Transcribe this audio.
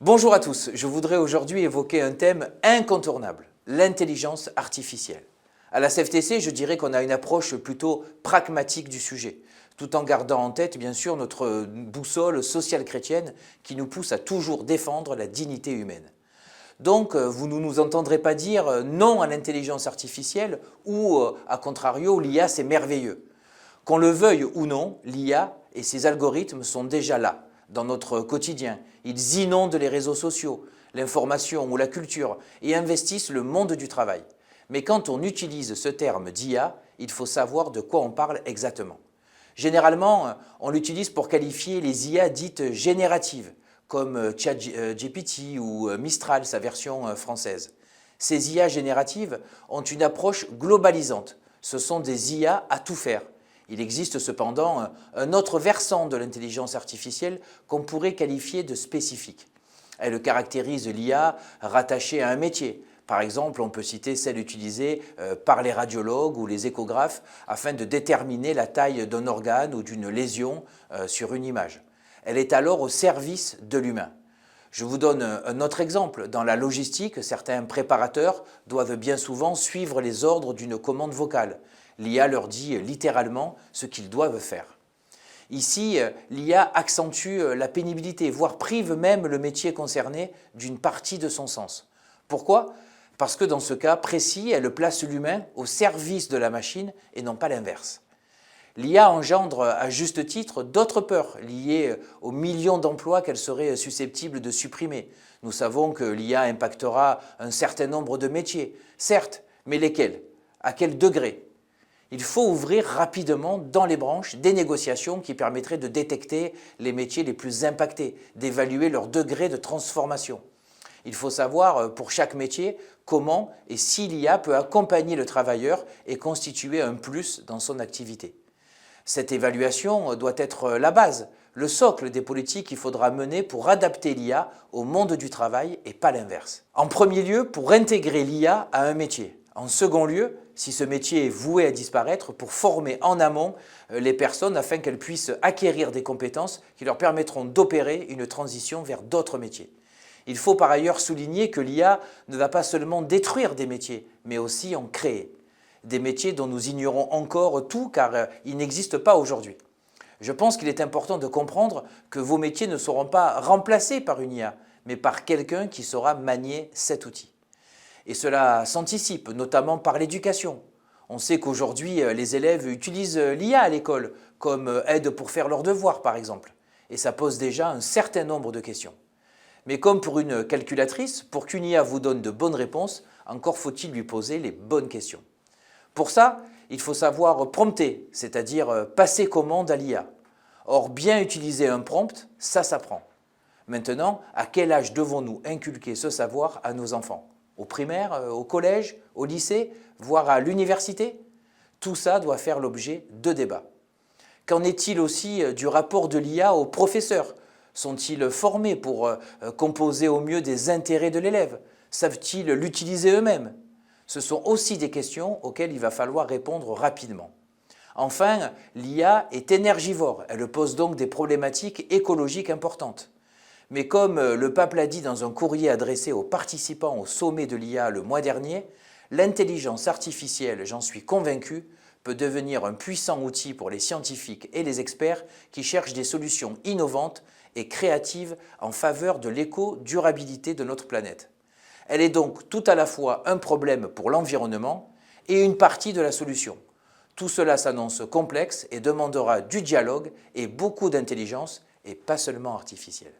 Bonjour à tous, je voudrais aujourd'hui évoquer un thème incontournable, l'intelligence artificielle. À la CFTC, je dirais qu'on a une approche plutôt pragmatique du sujet, tout en gardant en tête bien sûr notre boussole sociale chrétienne qui nous pousse à toujours défendre la dignité humaine. Donc, vous ne nous entendrez pas dire non à l'intelligence artificielle ou, à contrario, l'IA c'est merveilleux. Qu'on le veuille ou non, l'IA et ses algorithmes sont déjà là, dans notre quotidien. Ils inondent les réseaux sociaux, l'information ou la culture et investissent le monde du travail. Mais quand on utilise ce terme d'IA, il faut savoir de quoi on parle exactement. Généralement, on l'utilise pour qualifier les IA dites génératives, comme ChatGPT ou Mistral, sa version française. Ces IA génératives ont une approche globalisante. Ce sont des IA à tout faire. Il existe cependant un autre versant de l'intelligence artificielle qu'on pourrait qualifier de spécifique. Elle caractérise l'IA rattachée à un métier. Par exemple, on peut citer celle utilisée par les radiologues ou les échographes afin de déterminer la taille d'un organe ou d'une lésion sur une image. Elle est alors au service de l'humain. Je vous donne un autre exemple. Dans la logistique, certains préparateurs doivent bien souvent suivre les ordres d'une commande vocale. L'IA leur dit littéralement ce qu'ils doivent faire. Ici, l'IA accentue la pénibilité, voire prive même le métier concerné d'une partie de son sens. Pourquoi ? Parce que dans ce cas précis, elle place l'humain au service de la machine et non pas l'inverse. L'IA engendre à juste titre d'autres peurs liées aux millions d'emplois qu'elle serait susceptible de supprimer. Nous savons que l'IA impactera un certain nombre de métiers, certes, mais lesquels ? À quel degré ? Il faut ouvrir rapidement dans les branches des négociations qui permettraient de détecter les métiers les plus impactés, d'évaluer leur degré de transformation. Il faut savoir pour chaque métier comment et si l'IA peut accompagner le travailleur et constituer un plus dans son activité. Cette évaluation doit être la base, le socle des politiques qu'il faudra mener pour adapter l'IA au monde du travail et pas l'inverse. En premier lieu, pour intégrer l'IA à un métier. En second lieu, si ce métier est voué à disparaître, pour former en amont les personnes afin qu'elles puissent acquérir des compétences qui leur permettront d'opérer une transition vers d'autres métiers. Il faut par ailleurs souligner que l'IA ne va pas seulement détruire des métiers, mais aussi en créer. Des métiers dont nous ignorons encore tout car ils n'existent pas aujourd'hui. Je pense qu'il est important de comprendre que vos métiers ne seront pas remplacés par une IA, mais par quelqu'un qui saura manier cet outil. Et cela s'anticipe, notamment par l'éducation. On sait qu'aujourd'hui, les élèves utilisent l'IA à l'école, comme aide pour faire leurs devoirs par exemple. Et ça pose déjà un certain nombre de questions. Mais comme pour une calculatrice, pour qu'une IA vous donne de bonnes réponses, encore faut-il lui poser les bonnes questions. Pour ça, il faut savoir prompter, c'est-à-dire passer commande à l'IA. Or, bien utiliser un prompt, ça s'apprend. Maintenant, à quel âge devons-nous inculquer ce savoir à nos enfants ? Au primaire, au collège, au lycée, voire à l'université ? Tout ça doit faire l'objet de débats. Qu'en est-il aussi du rapport de l'IA aux professeurs ? Sont-ils formés pour composer au mieux des intérêts de l'élève ? Savent-ils l'utiliser eux-mêmes ? Ce sont aussi des questions auxquelles il va falloir répondre rapidement. Enfin, l'IA est énergivore, elle pose donc des problématiques écologiques importantes. Mais comme le pape l'a dit dans un courrier adressé aux participants au sommet de l'IA le mois dernier, l'intelligence artificielle, j'en suis convaincu, peut devenir un puissant outil pour les scientifiques et les experts qui cherchent des solutions innovantes et créatives en faveur de l'éco-durabilité de notre planète. Elle est donc tout à la fois un problème pour l'environnement et une partie de la solution. Tout cela s'annonce complexe et demandera du dialogue et beaucoup d'intelligence et pas seulement artificielle.